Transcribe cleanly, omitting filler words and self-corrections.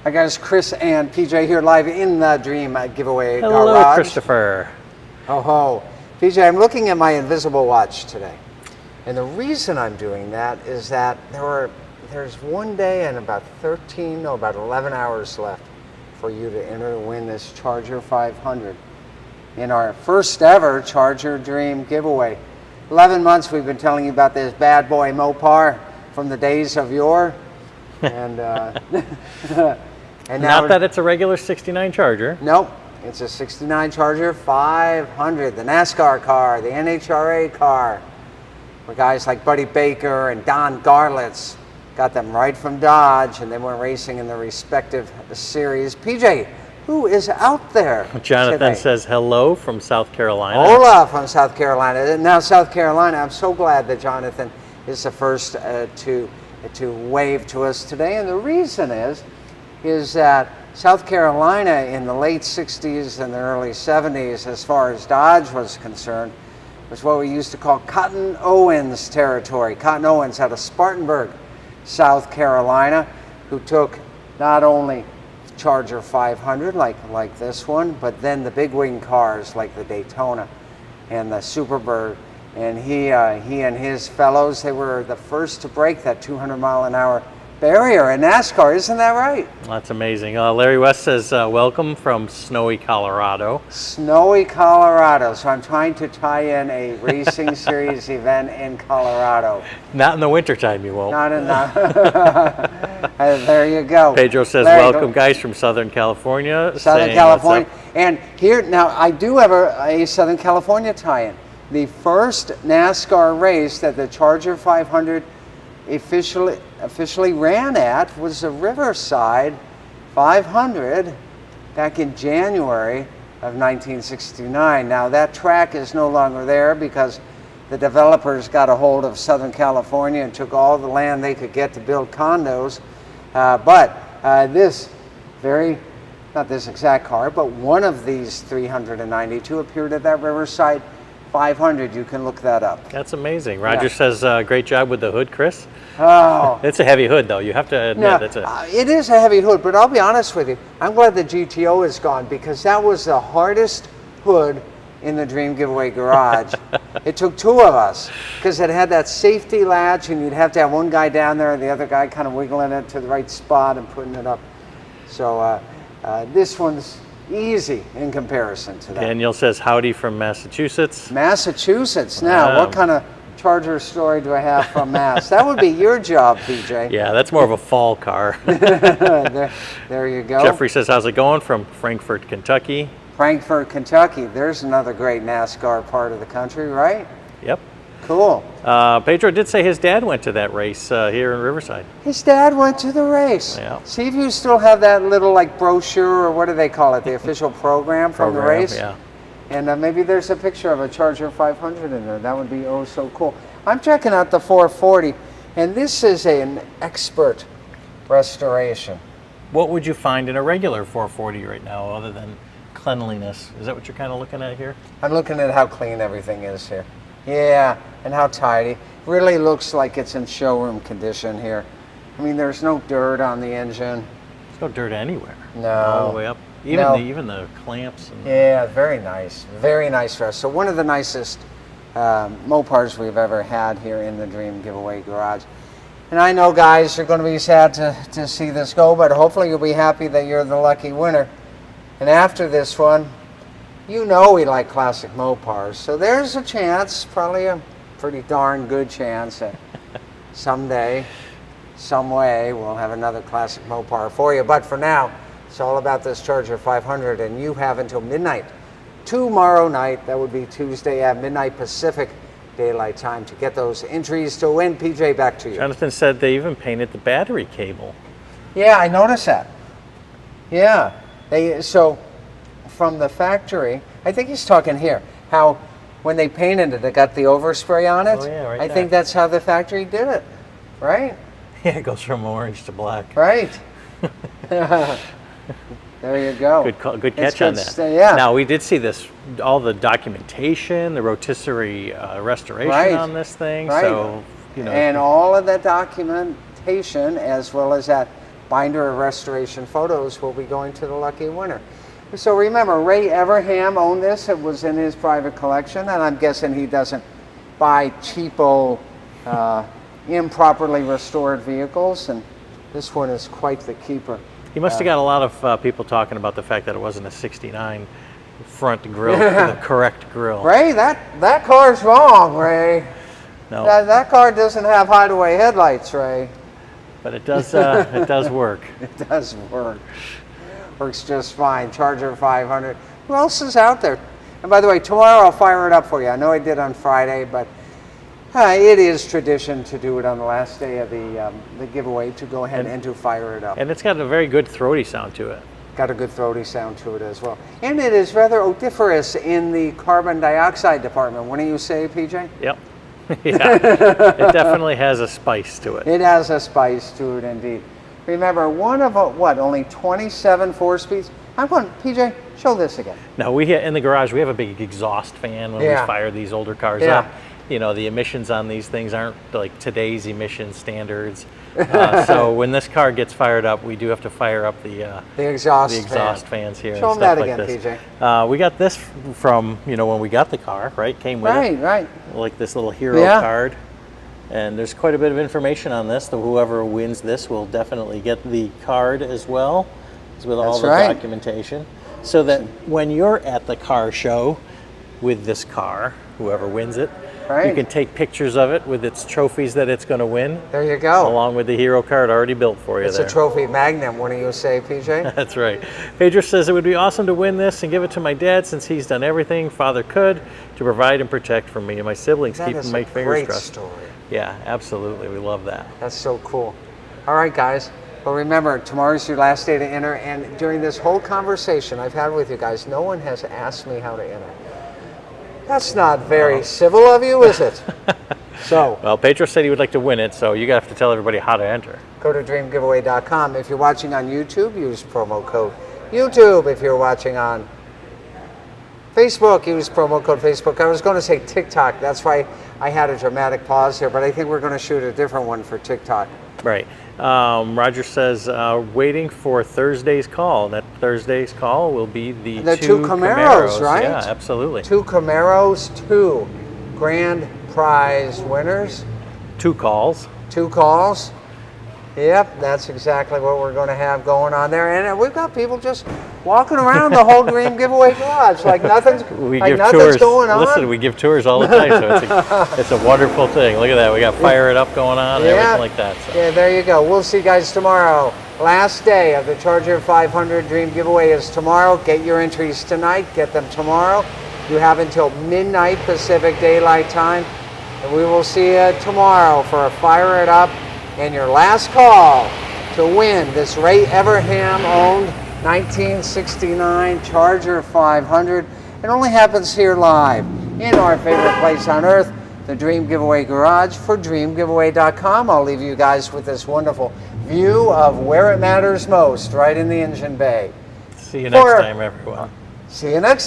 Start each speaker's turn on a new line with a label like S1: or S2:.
S1: Hi guys, Chris and PJ here live in the Dream Giveaway
S2: Hello,
S1: Garage.
S2: Christopher.
S1: Ho ho. PJ, I'm looking at my invisible watch today. And the reason I'm doing that is that there's one day and about 11 hours left for you to enter to win this Charger 500 in our first ever Charger Dream Giveaway. 11 months we've been telling you about this bad boy Mopar from the days of yore. And, and now
S2: Not that it's a regular 69 Charger.
S1: Nope, it's a 69 Charger 500, the NASCAR car, the NHRA car, where guys like Buddy Baker and Don Garlitz got them right from Dodge, and they went racing in their respective series. PJ, who is out there
S2: Jonathan
S1: today?
S2: says hello from South Carolina.
S1: Hola from South Carolina. Now South Carolina, I'm so glad that Jonathan is the first to wave to us today, and the reason is that South Carolina in the late 60s and the early 70s, as far as Dodge was concerned, was what we used to call Cotton Owens territory. Cotton Owens out of Spartanburg, South Carolina, who took not only Charger 500 like this one, but then the big wing cars like the Daytona and the Superbird. And he and his fellows, they were the first to break that 200-mile-an-hour barrier in NASCAR. Isn't that right?
S2: That's amazing. Larry West says welcome from snowy Colorado.
S1: Snowy Colorado. So I'm trying to tie in a racing series event in Colorado.
S2: Not in the wintertime, you won't.
S1: Not in there you go.
S2: Pedro says welcome, guys, from Southern California.
S1: Southern California. And here, now I do have a Southern California tie-in. The first NASCAR race that the Charger 500 officially ran at was the Riverside 500 back in January of 1969. Now that track is no longer there because the developers got a hold of Southern California and took all the land they could get to build condos. Not this exact car, but one of these 392 appeared at that Riverside 500. You can look that up.
S2: That's amazing. Roger says great job with the hood, Chris.
S1: Oh,
S2: It's a heavy hood, though. You have to admit
S1: it is a heavy hood, but I'll be honest with you. I'm glad the GTO is gone because that was the hardest hood in the Dream Giveaway Garage. It took two of us because it had that safety latch, and you'd have to have one guy down there and the other guy kind of wiggling it to the right spot and putting it up. So this one's easy in comparison to that.
S2: Daniel says howdy from Massachusetts.
S1: Massachusetts. Now, what kind of Charger story do I have from Mass? That would be your job, PJ.
S2: Yeah, that's more of a fall car.
S1: there you go.
S2: Jeffrey says, how's it going from Frankfort, Kentucky?
S1: Frankfort, Kentucky. There's another great NASCAR part of the country, right?
S2: Yep.
S1: Cool.
S2: Pedro did say his dad went to that race here in Riverside.
S1: His dad went to the race.
S2: Yeah.
S1: See if you still have that little brochure, or what do they call it, the official program from the race?
S2: Yeah.
S1: And maybe there's a picture of a Charger 500 in there. That would be oh so cool. I'm checking out the 440, and this is an expert restoration.
S2: What would you find in a regular 440 right now other than cleanliness? Is that what you're kind of looking at here?
S1: I'm looking at how clean everything is here. Yeah, and how tidy. Really looks like it's in showroom condition here. I mean, there's no dirt on the engine.
S2: There's no dirt anywhere.
S1: No.
S2: All the way up. Even
S1: No.
S2: even the clamps. And
S1: Yeah, very nice. Very nice rest. So one of the nicest Mopars we've ever had here in the Dream Giveaway Garage. And I know, guys, you're going to be sad to see this go, but hopefully you'll be happy that you're the lucky winner. And after this one, you know we like classic Mopars, so there's a chance, probably a pretty darn good chance that someday, some way, we'll have another classic Mopar for you. But for now, it's all about this Charger 500, and you have until midnight tomorrow night. That would be Tuesday at midnight Pacific Daylight Time to get those entries to win. PJ, back to you.
S2: Jonathan said they even painted the battery cable.
S1: Yeah, I noticed that. Yeah, so from the factory, I think he's talking here, how when they painted it, it got the overspray on it.
S2: Oh, yeah, right
S1: I
S2: there.
S1: think that's how the factory did it, right?
S2: Yeah, it goes from orange to black.
S1: Right. There you go.
S2: Good catch on that.
S1: Yeah.
S2: Now, we did see this, all the documentation, the rotisserie restoration on this thing.
S1: Right.
S2: So, you know.
S1: And all of that documentation, as well as that binder of restoration photos will be going to the lucky winner. So remember, Ray Everham owned this. It was in his private collection, and I'm guessing he doesn't buy cheapo, improperly restored vehicles, and this one is quite the keeper.
S2: He must have got a lot of people talking about the fact that it wasn't a 69 front grille, the correct grille.
S1: Ray, that car's wrong, Ray.
S2: No,
S1: That car doesn't have hideaway headlights, Ray.
S2: but it does work.
S1: It does work. Works just fine. Charger 500. Who else is out there? And by the way, tomorrow I'll fire it up for you. I know I did on Friday, but it is tradition to do it on the last day of the giveaway, to go ahead and to fire it up.
S2: And it's got a very good throaty sound to it.
S1: Got a good throaty sound to it as well. And it is rather odoriferous in the carbon dioxide department, wouldn't you say, PJ?
S2: Yep. Yeah, it definitely has a spice to it.
S1: It has a spice to it indeed. Remember, one of only 27 4-speeds. PJ, show this again.
S2: Now in the garage we have a big exhaust fan when we fire these older cars up. You know, the emissions on these things aren't like today's emission standards. So when this car gets fired up, we do have to fire up the exhaust fans here.
S1: Show
S2: and
S1: them
S2: stuff
S1: that
S2: like
S1: again,
S2: this.
S1: PJ.
S2: We got this from when we got the car, right? Came with it.
S1: Right.
S2: Like this little hero card. And there's quite a bit of information on this. So whoever wins this will definitely get the card as well, as with all the documentation. So that when you're at the car show with this car, whoever wins it, you can take pictures of it with its trophies that it's going to win.
S1: There you go.
S2: Along with the hero card already built for you.
S1: It's a trophy magnum, wouldn't you say, PJ?
S2: That's right. Pedro says it would be awesome to win this and give it to my dad, since he's done everything father could to provide and protect for me and my siblings. Keeping my fingers crossed.
S1: That is a great story.
S2: Yeah, absolutely. We love that.
S1: That's so cool. All right, guys. Well, remember, tomorrow's your last day to enter, and during this whole conversation I've had with you guys, no one has asked me how to enter. That's not very civil of you, is it? So,
S2: well, Pedro said he would like to win it, so you have to tell everybody how to enter.
S1: Go to dreamgiveaway.com. If you're watching on YouTube, use promo code YouTube. If you're watching on Facebook, use promo code Facebook. I was going to say TikTok. That's why I had a dramatic pause here, but I think we're going to shoot a different one for TikTok.
S2: Right. Roger says, waiting for Thursday's call. That Thursday's call will be the
S1: two Camaros, right?
S2: Yeah, absolutely.
S1: 2 Camaros, 2 grand prize winners.
S2: 2 calls.
S1: 2 calls. Yep, that's exactly what we're going to have going on there. And we've got people just walking around the whole Dream Giveaway garage like nothing's going on.
S2: Listen, we give tours all the time, so it's a wonderful thing. Look at that. We got Fire It Up going on and everything like that. So.
S1: Yeah, there you go. We'll see you guys tomorrow. Last day of the Charger 500 Dream Giveaway is tomorrow. Get your entries tonight. Get them tomorrow. You have until midnight Pacific Daylight Time. And we will see you tomorrow for a Fire It Up and your last call to win this Ray Everham owned 1969 Charger 500. It only happens here live in our favorite place on earth, the Dream Giveaway Garage. For dreamgiveaway.com, I'll leave you guys with this wonderful view of where it matters most, right in the engine bay.
S2: See you next time, everyone.
S1: See you next time.